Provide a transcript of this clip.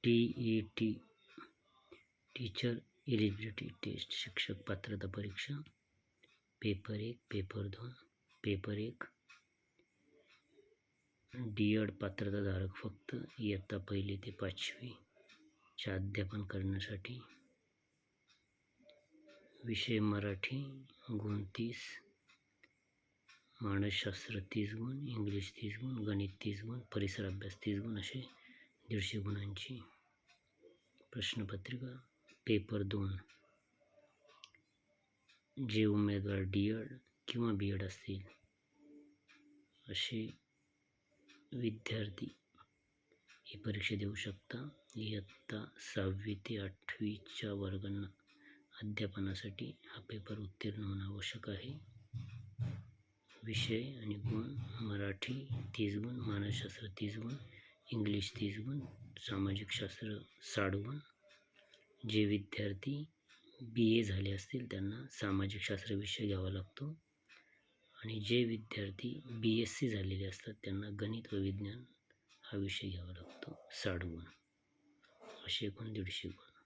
TET teacher eligibility taste शिक्षक पात्रता परीक्षा पेपर 1, पेपर 2, पेपर 1 DED पात्रताधारक फक्त इयत्ता 1 ते 5वी चे अध्यापन करण्यासाठी. विषय मराठी गुण 30, मानसशास्त्र 30 गुण, इंग्लिश 30 गुण, गणित 30 गुण, परिसर अभ्यास 30 गुण असे 150 गुणांची प्रश्नपत्रिका. पेपर 2 जे उमेदवार DED किंवा BED असतील असे विद्यार्थी ही परीक्षा देऊ शकता. इयत्ता 6वी ते 8वीच्या वर्गांना अध्यापनासाठी हा पेपर उत्तीर्ण होणं आवश्यक आहे. विषय आणि गुण मराठी 30 गुण, मानसशास्त्र 30 गुण, इंग्लिश 30 गुण, सामाजिक शास्त्र 60 गुण. जे विद्यार्थी BA झाले असतील त्यांना सामाजिक शास्त्र विषय घ्यावा लागतो आणि जे विद्यार्थी BSc झालेले असतात त्यांना गणित व विज्ञान हा विषय घ्यावा लागतो. 60 गुण असे एकूण 150 गुण.